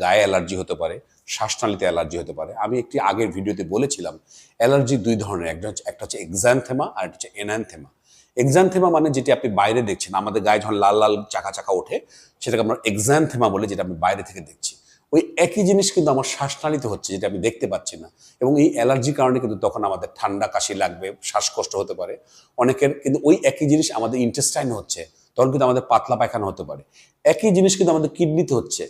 গায়ে অ্যালার্জি হতে পারে, শ্বাসনালীতে অ্যালার্জি হতে পারে। আমি একটি আগের ভিডিওতে বলেছিলাম অ্যালার্জি দুই ধরনের, একটা হচ্ছে এক্সানথেমা আর একটা হচ্ছে এনানথেমা। এক্সানথেমা মানে যেটি আপনি বাইরে দেখছেন, আমাদের গায়ে যখন লাল লাল চাকা চাকা ওঠে সেটাকে আমরা এক্সানথেমা বলে, যেটা আমি বাইরে থেকে দেখছি। ওই একই জিনিস কিন্তু আমার শ্বাসনালীতে হচ্ছে, যেটা আমি দেখতে পাচ্ছি না। এবং এই অ্যালার্জির কারণে কিন্তু তখন আমাদের ঠান্ডা কাশি লাগবে, শ্বাসকষ্ট হতে পারে অনেকের। কিন্তু ওই একই জিনিস আমাদের ইন্টেস্টাইনে হচ্ছে, তখন কিন্তু আমাদের পাতলা পায়খানা হতে পারে। একই জিনিস কিন্তু আমাদের কিডনিতে হচ্ছে,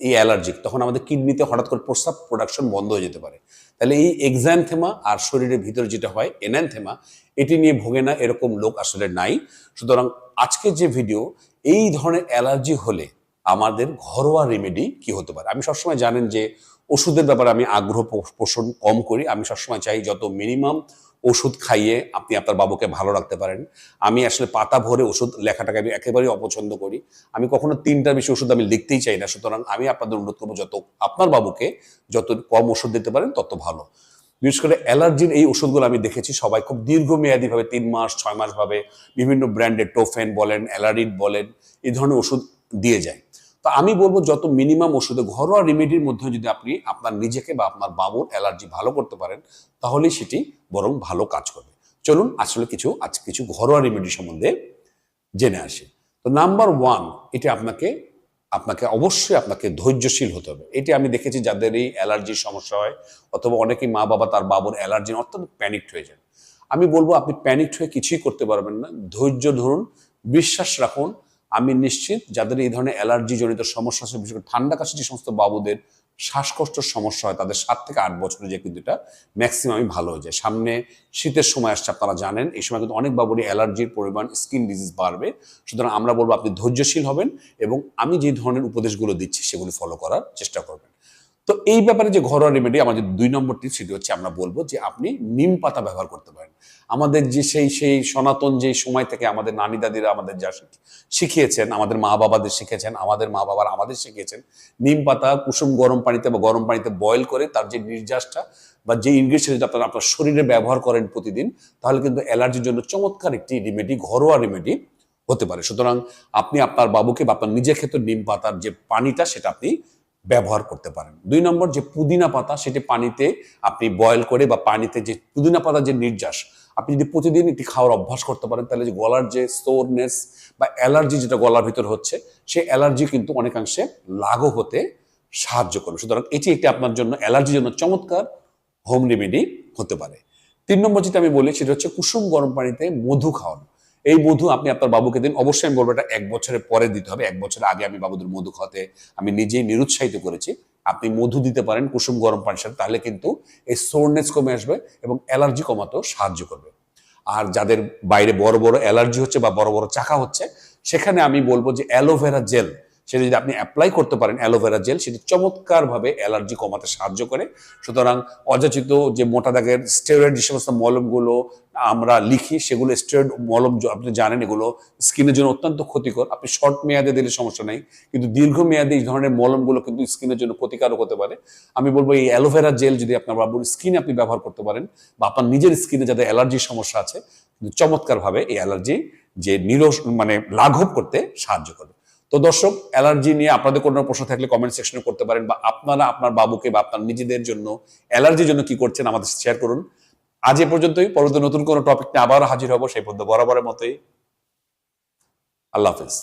এই অ্যালার্জিক, তখন আমাদের কিডনিতে হঠাৎ করে প্রস্রাব প্রোডাকশন বন্ধ হয়ে যেতে পারে। তাহলে এই এক্সানথেমা আর শরীরের ভিতরে যেটা হয় এনানথেমা, এটি নিয়ে ভোগে না এরকম লোক আসলে নাই। সুতরাং আজকে যে ভিডিও, এই ধরনের অ্যালার্জি হলে আমাদের ঘরোয়া রেমেডি কি হতে পারে। আমি সবসময় জানেন যে ওষুধের ব্যাপারে আমি আগ্রহ পোষণ কম করি। আমি সবসময় চাই যত মিনিমাম ওষুধ খাইয়ে আপনি আপনার বাবুকে ভালো রাখতে পারেন। আমি আসলে পাতা ভরে ওষুধ লেখাটাকে আমি একেবারেই অপছন্দ করি। আমি কখনো 3টার বেশি ওষুধ আমি লিখতেই চাই না। সুতরাং আমি আপনাদের অনুরোধ করবো, যত আপনার বাবুকে যত কম ওষুধ দিতে পারেন তত ভালো। বিশেষ করে অ্যালার্জির এই ওষুধগুলো আমি দেখেছি সবাই খুব দীর্ঘমেয়াদী ভাবে 3 মাস 6 মাস ভাবে বিভিন্ন ব্র্যান্ডের টোফেন বলেন, অ্যালারিড বলেন, এই ধরনের ওষুধ দিয়ে যায়। তো আমি বলবো যত মিনিমাম ওষুধে, ঘরোয়া রেমেডির মধ্যে যদি আপনি আপনার নিজেকে বা আপনার বাবুর অ্যালার্জি ভালো করতে পারেন, তাহলেই সেটি বরং ভালো কাজ করবে। চলুন আসলে কিছু ঘরোয়া রেমেডি সম্বন্ধে জেনে আসি। তো নাম্বার 1, এটা আপনাকে অবশ্যই আপনাকে ধৈর্যশীল হতে হবে। এটি আমি দেখেছি যাদের এই অ্যালার্জির সমস্যা হয়, অথবা অনেকেই মা বাবা তার বাবুর অ্যালার্জি অত্যন্ত প্যানিকড হয়ে যান। আমি বলবো আপনি প্যানিকড হয়ে কিছুই করতে পারবেন না। ধৈর্য ধরুন, বিশ্বাস রাখুন। আমি নিশ্চিত যাদের এই ধরনের অ্যালার্জি জনিত সমস্যা আছে, বিশেষ করে ঠান্ডা কাশি যে সমস্ত বাবুদের শ্বাসকষ্টের সমস্যা হয়, তাদের 7 থেকে 8 বছরে যে কিন্তু এটা ম্যাক্সিমামই ভালো হয়ে যায়। সামনে শীতের সময় আসছে, আপনারা জানেন এই সময় কিন্তু অনেক বাবুরই অ্যালার্জির পরিমাণ, স্কিন ডিজিজ বাড়বে। সুতরাং আমরা বলবো আপনি ধৈর্যশীল হবেন এবং আমি যে ধরনের উপদেশগুলো দিচ্ছি সেগুলো ফলো করার চেষ্টা করবেন। তো এই ব্যাপারে যে ঘরোয়া রেমেডি, আমাদের 2 নম্বর টিপস, সেটি হচ্ছে আমরা বলবো যে আপনি নিম পাতা ব্যবহার করতে পারেন। আমাদের যে সেই সনাতন যে সময় থেকে আমাদের নানি দাদিরা আমাদের যা শিখিয়েছেন, আমাদের মা বাবাদের শিখেছেন, আমাদের মা বাবার আমাদের শিখিয়েছেন, নিম পাতা কুসুম গরম পানিতে বা গরম পানিতে বয়েল করে তার যে নির্যাসটা বা যে ইনগ্রেডিয়েন্ট যদি আপনার শরীরে ব্যবহার করেন প্রতিদিন, তাহলে কিন্তু অ্যালার্জির জন্য চমৎকার একটি রেমেডি, ঘরোয়া রেমেডি হতে পারে। সুতরাং আপনি আপনার বাবুকে বা আপনার নিজের ক্ষেত্রে নিম পাতার যে পানিটা সেটা আপনি ব্যবহার করতে পারেন। 2 নম্বর, যে পুদিনা পাতা, সেটি পানিতে আপনি বয়েল করে বা পানিতে যে পুদিনা পাতার যে নির্যাস, আপনি যদি প্রতিদিন এটি খাওয়ার অভ্যাস করতে পারেন, তাহলে যে গলার যে সোরনেস বা অ্যালার্জি যেটা গলার ভিতর হচ্ছে, সেই অ্যালার্জি কিন্তু অনেকাংশে লাঘব হতে সাহায্য করবে। সুতরাং এটি একটি আপনার জন্য অ্যালার্জির জন্য চমৎকার হোম রেমেডি হতে পারে। 3 নম্বর যেটা আমি বলি সেটা হচ্ছে কুসুম গরম পানিতে মধু খাওয়ানো। এই মধু আপনি আপনার বাবুকে দিন। অবশ্যই আমি বলবো এটা 1 বছরের পরে দিতে হবে। 1 বছরের আগে আমি বাবুদের মধু খাওয়াতে আমি নিজেই নিরুৎসাহিত করেছি। আপনি মধু দিতে পারেন কুসুম গরম পানির সাথে, তাহলে কিন্তু এই সোরনেস কমে আসবে এবং অ্যালার্জি কমাতেও সাহায্য করবে। আর যাদের বাইরে বড় বড় অ্যালার্জি হচ্ছে বা বড় বড় চাকা হচ্ছে, সেখানে আমি বলবো যে অ্যালোভেরা জেল, সেটা যদি আপনি অ্যাপ্লাই করতে পারেন, অ্যালোভেরা জেল, সেটি চমৎকারভাবে অ্যালার্জি কমাতে সাহায্য করে। সুতরাং অযাচিত যে মোটা দাগের স্টেরয়েড যে সমস্ত মলমগুলো আমরা লিখি, সেগুলো স্টেরয়েড মলম, আপনি জানেন এগুলো স্কিনের জন্য অত্যন্ত ক্ষতিকর। আপনি শর্ট মেয়াদে দিলে সমস্যা নেই, কিন্তু দীর্ঘমেয়াদে এই ধরনের মলমগুলো কিন্তু স্কিনের জন্য ক্ষতিকারক হতে পারে। আমি বলবো এই অ্যালোভেরা জেল যদি আপনার বাবুর স্কিনে আপনি ব্যবহার করতে পারেন, বা আপনার নিজের স্কিনে যাদের অ্যালার্জির সমস্যা আছে, চমৎকারভাবে এই অ্যালার্জি যে লাঘব করতে সাহায্য করবে। তো দর্শক, অ্যালার্জি নিয়ে আপনাদের কোনো প্রশ্ন থাকলে কমেন্ট সেকশনে করতে পারেন, বা আপনারা আপনার বাবুকে বা আপনার নিজেদের জন্য অ্যালার্জির জন্য কি করছেন আমাদের শেয়ার করুন। আজ এ পর্যন্তই। পরবর্তী নতুন কোনো টপিক নিয়ে আবারও হাজির হব। সেই পর্যন্ত বরাবরের মতোই আল্লাহ হাফেজ।